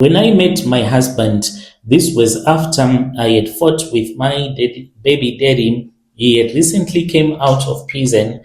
When I met my husband, this was after I had fought with my baby daddy. He had recently came out of prison,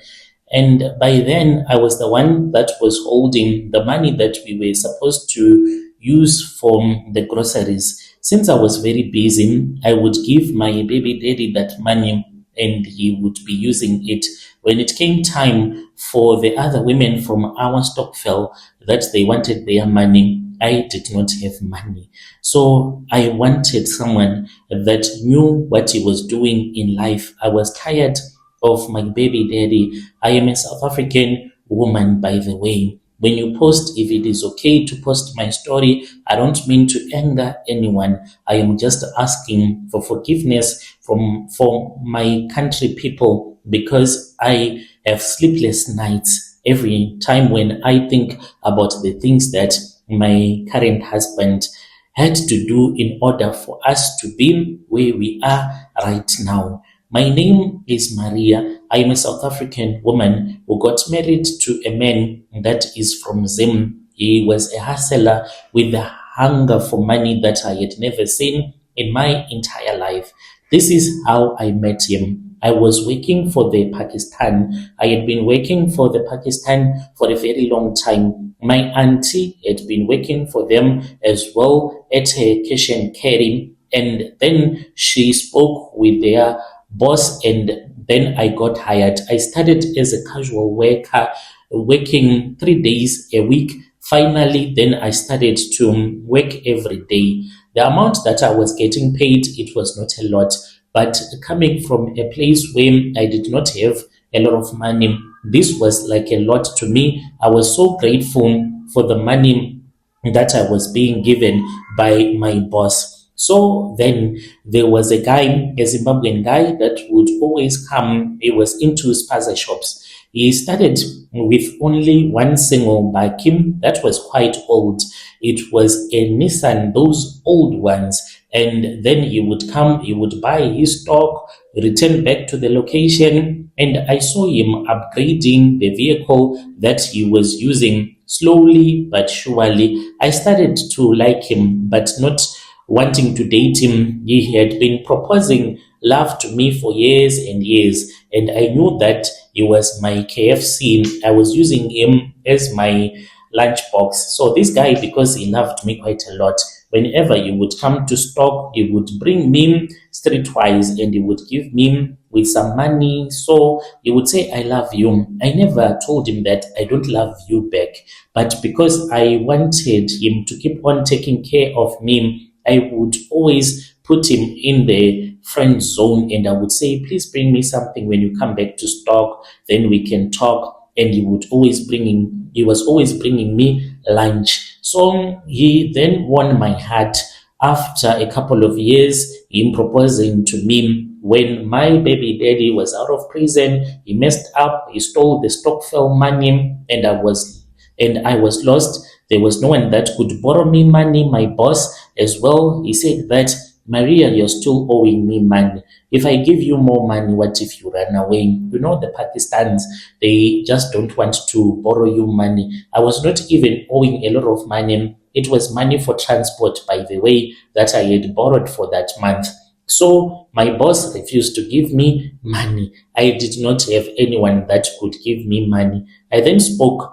and by then I was the one that was holding the money that we were supposed to use for the groceries. Since I was very busy, I would give my baby daddy that money and he would be using it. When it came time for the other women from our stockfell that they wanted their money, I did not have money. So I wanted someone that knew what he was doing in life. I was tired of my baby daddy. I am a South African woman, by the way. When you post, if it is okay to post my story, I don't mean to anger anyone. I am just asking for forgiveness for my country people, because I have sleepless nights every time when I think about the things that my current husband had to do in order for us to be where we are right now. My name is Maria. I am a South African woman who got married to a man that is from Zim. He was a hustler with a hunger for money that I had never seen in my entire life. This is how I met him. I was working for the Pakistan. I had been working for the Pakistan for a very long time. My auntie had been working for them as well at her cash and carry, and then she spoke with their boss, and then I got hired. I started as a casual worker, working 3 days a week. Finally, then I started to work every day. The amount that I was getting paid, it was not a lot, but coming from a place where I did not have a lot of money, this was like a lot to me. I was so grateful for the money that I was being given by my boss. So then there was a guy, a Zimbabwean guy, that would always come. He was into spaza shops. He started with only one single bike that was quite old. It was a Nissan, those old ones. And then he would come, he would buy his stock, return back to the location, and I saw him upgrading the vehicle that he was using slowly but surely. I started to like him, but not wanting to date him. He had been proposing love to me for years and years, and I knew that he was my KFC. I was using him as my lunchbox. So this guy, because he loved me quite a lot, whenever he would come to stock, he would bring me streetwise and he would give me with some money. So he would say, I love you. I never told him that I don't love you back. But because I wanted him to keep on taking care of me, I would always put him in the friend zone, and I would say, please bring me something when you come back to stock, then we can talk. And he was always bringing me lunch. So he then won my heart after a couple of years, him proposing to me. When my baby daddy was out of prison, he messed up, he stole the stockfell money, and I was lost. There was no one that could borrow me money. My boss as well, he said that, Maria, you're still owing me money. If I give you more money, what if you run away? You know, the Pakistans, they just don't want to borrow you money. I was not even owing a lot of money. It was money for transport, by the way, that I had borrowed for that month. So my boss refused to give me money. I did not have anyone that could give me money. I then spoke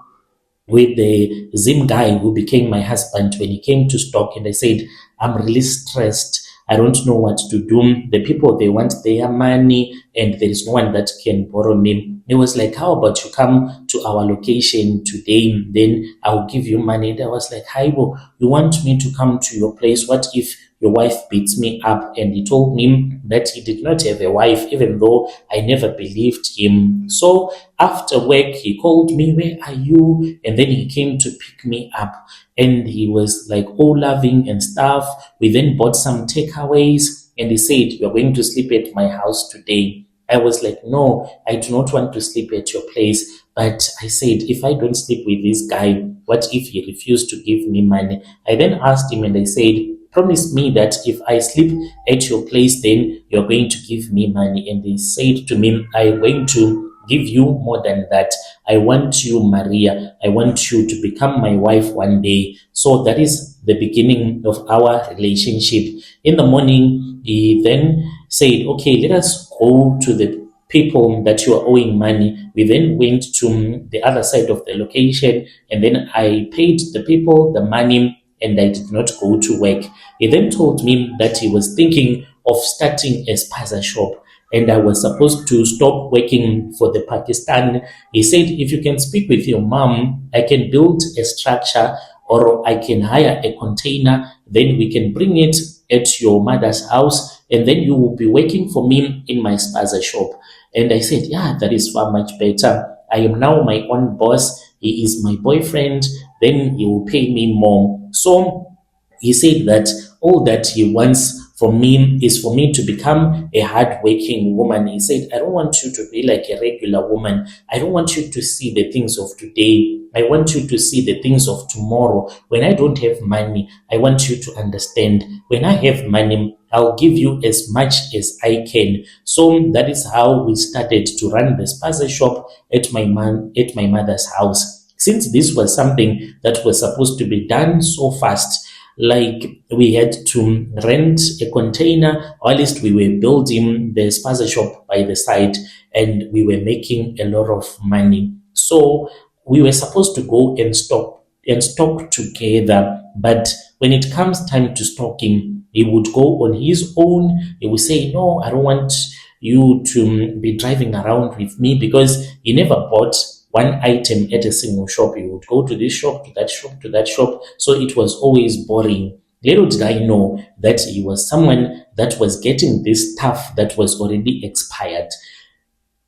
with the Zim guy who became my husband when he came to stock, and I said, I'm really stressed. I don't know what to do. The people, they want their money and there is no one that can borrow me. It was like, how about you come to our location today? Then I'll give you money. And I was like, Haibo, you want me to come to your place? What if your wife beats me up? And he told me that he did not have a wife, even though I never believed him. So after work, he called me, where are you? And then he came to pick me up. And he was like all loving and stuff. We then bought some takeaways and he said, you're going to sleep at my house today. I was like, no, I do not want to sleep at your place. But I said, if I don't sleep with this guy, what if he refused to give me money? I then asked him and I said, promise me that if I sleep at your place, then you're going to give me money. And he said to me, I'm going to give you more than that. I want you, Maria. I want you to become my wife one day. So that is the beginning of our relationship. In the morning, he then said, okay, let us go to the people that you are owing money. We then went to the other side of the location, and then I paid the people the money, and I did not go to work. He then told me that he was thinking of starting a spaza shop, and I was supposed to stop working for the Pakistan. He said, if you can speak with your mom, I can build a structure, or I can hire a container, then we can bring it at your mother's house, and then you will be working for me in my spaza shop. And I said, yeah, that is far much better. I am now my own boss. He is my boyfriend. Then he will pay me more. So he said that all that he wants from me is for me to become a hardworking woman. He said, I don't want you to be like a regular woman. I don't want you to see the things of today. I want you to see the things of tomorrow. When I don't have money, I want you to understand. When I have money, I'll give you as much as I can. So that is how we started to run the spaza shop at my mother's house. Since this was something that was supposed to be done so fast, like we had to rent a container, or at least we were building the spaza shop by the side, and we were making a lot of money. So we were supposed to go and stock together, but when it comes time to stocking, he would go on his own. He would say, no, I don't want you to be driving around with me, because he never bought one item at a single shop. He would go to this shop, to that shop, to that shop. So it was always boring. Little did I know that he was someone that was getting this stuff that was already expired.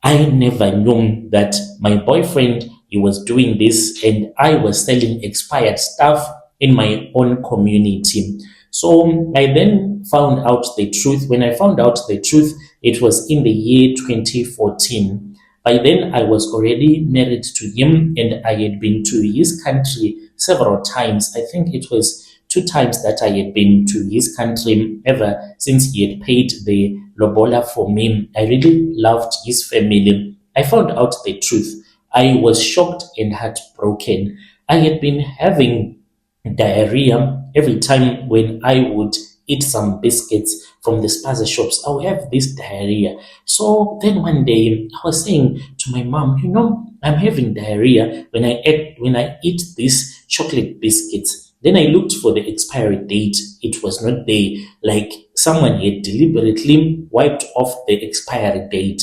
I never knew that my boyfriend, he was doing this, and I was selling expired stuff in my own community. So I then found out the truth. When I found out the truth, it was in the year 2014. By then, I was already married to him, and I had been to his country several times. I think it was two times that I had been to his country ever since he had paid the lobola for me. I really loved his family. I found out the truth. I was shocked and heartbroken. I had been having diarrhea every time when I would eat some biscuits from the spaza shops. I would have this diarrhea. So then one day I was saying to my mom, I'm having diarrhea when I eat these chocolate biscuits. Then I looked for the expiry date. It was not there. Like someone had deliberately wiped off the expiry date.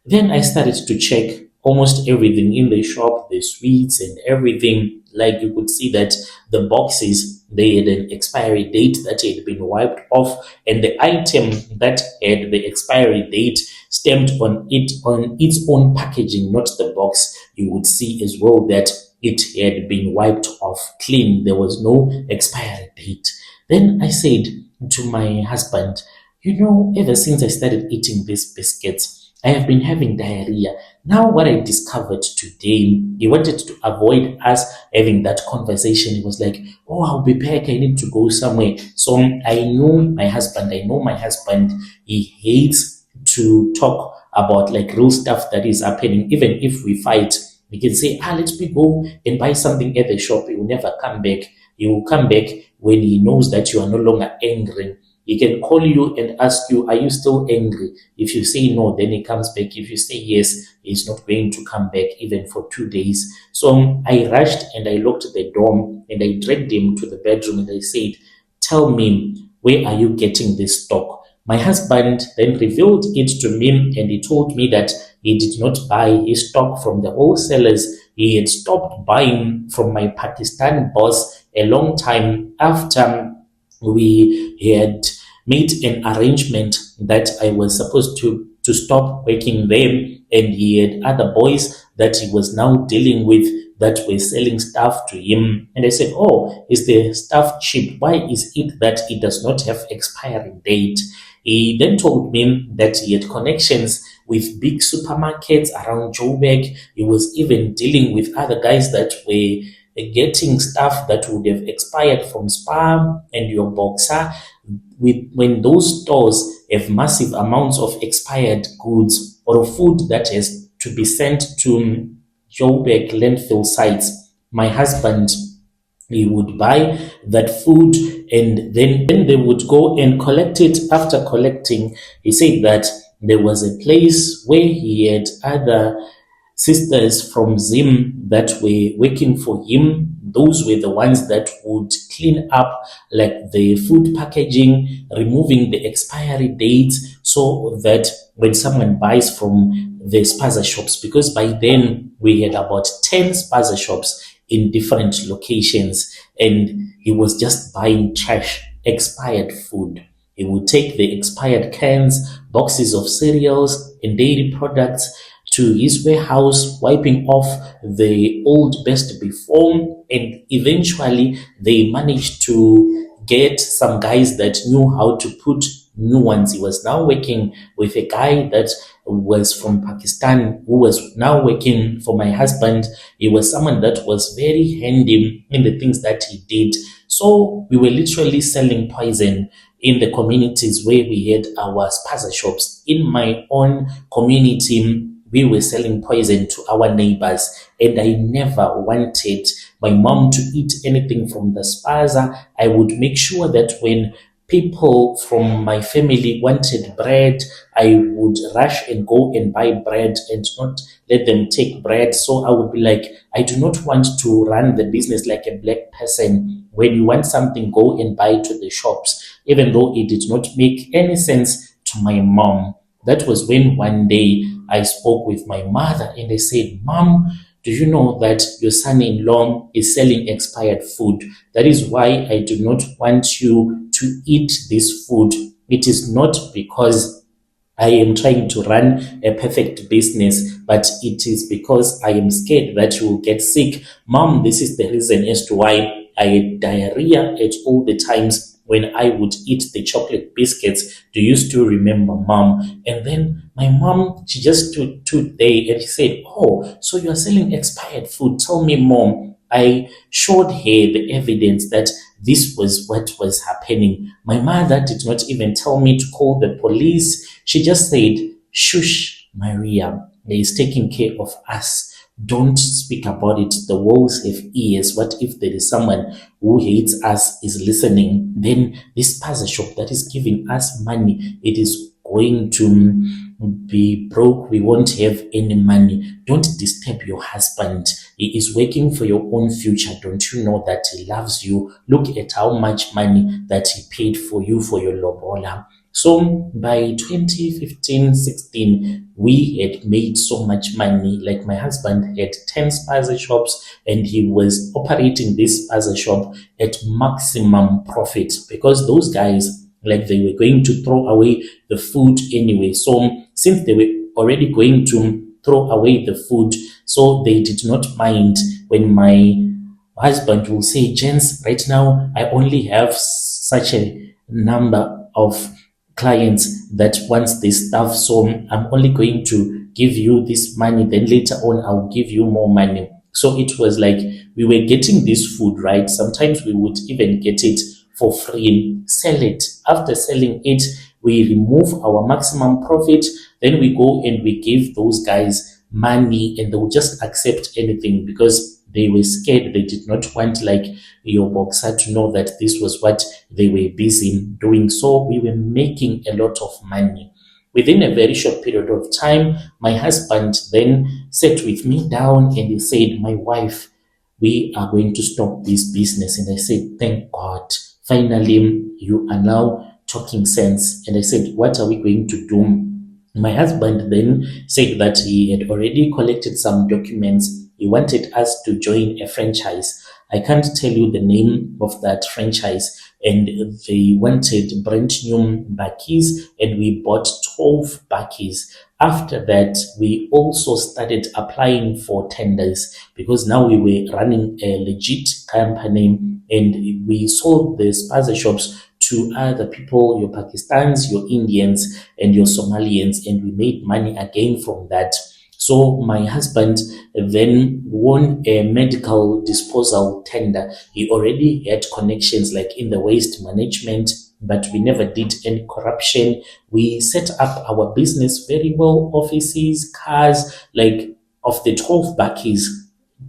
Then I started to check almost everything in the shop, the sweets and everything. Like you could see that the boxes, they had an expiry date that had been wiped off, and the item that had the expiry date stamped on its own packaging, not the box. You would see as well that it had been wiped off clean. There was no expiry date. Then I said to my husband, ever since I started eating these biscuits, I have been having diarrhea. Now, what I discovered today, he wanted to avoid us having that conversation. He was like, oh, I'll be back. I need to go somewhere. So I know my husband. He hates to talk about like real stuff that is happening. Even if we fight, we can say, let me go and buy something at the shop. He will never come back. He will come back when he knows that you are no longer angry. He can call you and ask you, are you still angry? If you say no, then he comes back. If you say yes, he's not going to come back even for 2 days. So I rushed and I locked the door, and I dragged him to the bedroom, and I said, tell me, where are you getting this stock? My husband then revealed it to me, and he told me that he did not buy his stock from the wholesalers. He had stopped buying from my Pakistan boss a long time after we had made an arrangement that I was supposed to stop working there, and he had other boys that he was now dealing with that were selling stuff to him. And I said, oh, is the stuff cheap? Why is it that it does not have expiry date? He then told me that he had connections with big supermarkets around Joburg. He was even dealing with other guys that were getting stuff that would have expired from Spar and your Boxer. When those stores have massive amounts of expired goods or food that has to be sent to Joburg landfill sites, my husband He would buy that food, and then they would go and collect it. After collecting, he said that there was a place where he had other sisters from Zim that were working for him. Those were the ones that would clean up like the food packaging, removing the expiry dates, so that when someone buys from the spaza shops, because by then we had about 10 spaza shops in different locations, and he was just buying trash, expired food. He would take the expired cans, boxes of cereals, and dairy products to his warehouse, wiping off the old best before, and eventually they managed to get some guys that knew how to put new ones. He was now working with a guy that was from Pakistan who was now working for my husband. He was someone that was very handy in the things that he did. So we were literally selling poison in the communities where we had our spaza shops. In my own community, we were selling poison to our neighbors, and I never wanted my mom to eat anything from the spaza. I would make sure that when people from my family wanted bread, I would rush and go and buy bread and not let them take bread. So I would be like, I do not want to run the business like a black person. When you want something, go and buy to the shops, even though it did not make any sense to my mom. That was when one day I spoke with my mother and I said, Mom, do you know that your son-in-law is selling expired food? That is why I do not want you to eat this food. It is not because I am trying to run a perfect business, but it is because I am scared that you will get sick. Mom, this is the reason as to why I had diarrhea at all the times when I would eat the chocolate biscuits. Do you still remember, Mom? And then my mom, she just stood there and she said, Oh, so you are selling expired food. Tell me, Mom. I showed her the evidence that this was what was happening. My mother did not even tell me to call the police. She just said, Shush, Maria, he is taking care of us. Don't speak about it. The walls have ears. What if there is someone who hates us is listening? Then this spaza shop that is giving us money, it is going to be broke. We won't have any money. Don't disturb your husband. He is working for your own future. Don't you know that he loves you? Look at how much money that he paid for you for your lobola. So by 2015-16, we had made so much money. Like my husband had 10 spaza shops and he was operating this spaza shop at maximum profit because those guys, like they were going to throw away the food anyway. So since they were already going to throw away the food, so they did not mind when my husband will say, Jens, right now I only have such a number of clients that wants this stuff, so I'm only going to give you this money, then later on I'll give you more money. So it was like we were getting this food, right? Sometimes we would even get it for free, sell it. After selling it, we remove our maximum profit, then we go and we give those guys money and they will just accept anything because they were scared. They did not want like your boxer to know that this was what they were busy doing. So we were making a lot of money. Within a very short period of time, my husband then sat with me down and he said, my wife, we are going to stop this business. And I said, thank God. Finally, you are now talking sense. And I said, what are we going to do? My husband then said that he had already collected some documents. He wanted us to join a franchise. I can't tell you the name of that franchise. And they wanted brand new bakkies, and we bought 12 bakkies. After that, we also started applying for tenders because now we were running a legit company and we sold the spaza shops to other people, your Pakistans, your Indians, and your Somalians, and we made money again from that. So my husband then won a medical disposal tender. He already had connections like in the waste management, but we never did any corruption. We set up our business very well, offices, cars, like of the 12 bakkies,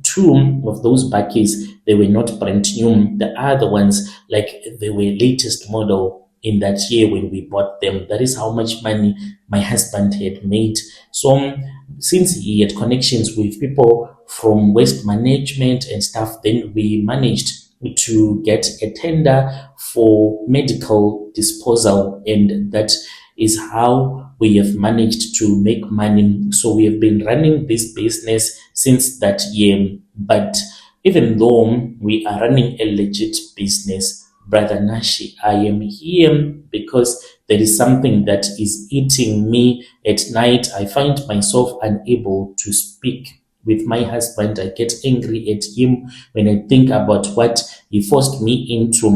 two of those bakkies, they were not brand new. The other ones, like they were latest model in that year when we bought them. That is how much money my husband had made. So since he had connections with people from waste management and stuff, then we managed to get a tender for medical disposal, and that is how we have managed to make money. So we have been running this business since that year. But even though we are running a legit business, Brother Nashi, I am here because there is something that is eating me at night. I find myself unable to speak with my husband. I get angry at him when I think about what he forced me into.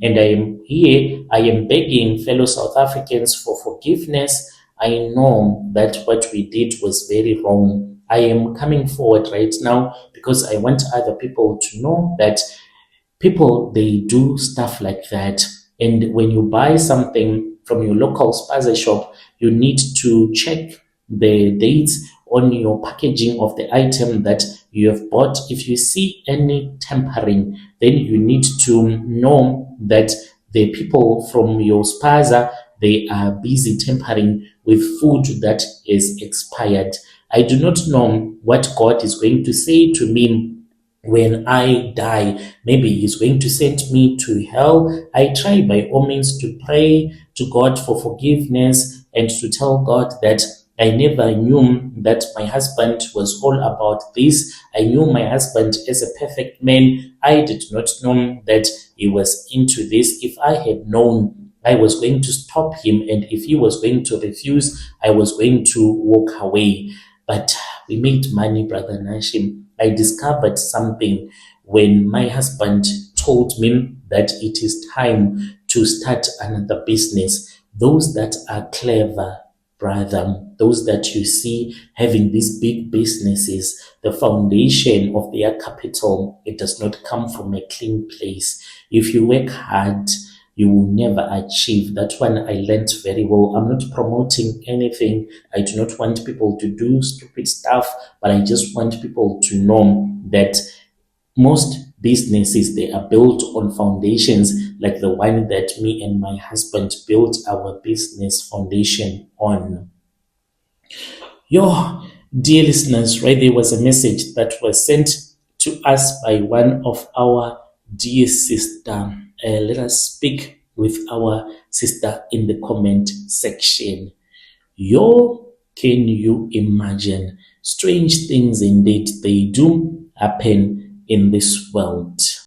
And I am here, I am begging fellow South Africans for forgiveness. I know that what we did was very wrong. I am coming forward right now because I want other people to know that people, they do stuff like that. And when you buy something from your local spaza shop, you need to check the dates on your packaging of the item that you have bought. If you see any tampering, then you need to know that the people from your spaza, they are busy tampering with food that is expired. I do not know what God is going to say to me when I die. Maybe he's going to send me to hell. I try by all means to pray to God for forgiveness and to tell God that I never knew that my husband was all about this. I knew my husband as a perfect man. I did not know that he was into this. If I had known, I was going to stop him, and if he was going to refuse, I was going to walk away. But we made money, Brother Nashim. I discovered something when my husband told me that it is time to start another business. Those that are clever, brother, those that you see having these big businesses, the foundation of their capital, it does not come from a clean place. If you work hard, you will never achieve. That one I learned very well. I'm not promoting anything. I do not want people to do stupid stuff, but I just want people to know that most businesses, they are built on foundations like the one that me and my husband built our business foundation on. Yo, dear listeners, right, there was a message that was sent to us by one of our dear sister. Let us speak with our sister in the comment section. Yo, can you imagine? Strange things indeed, they do happen in this world.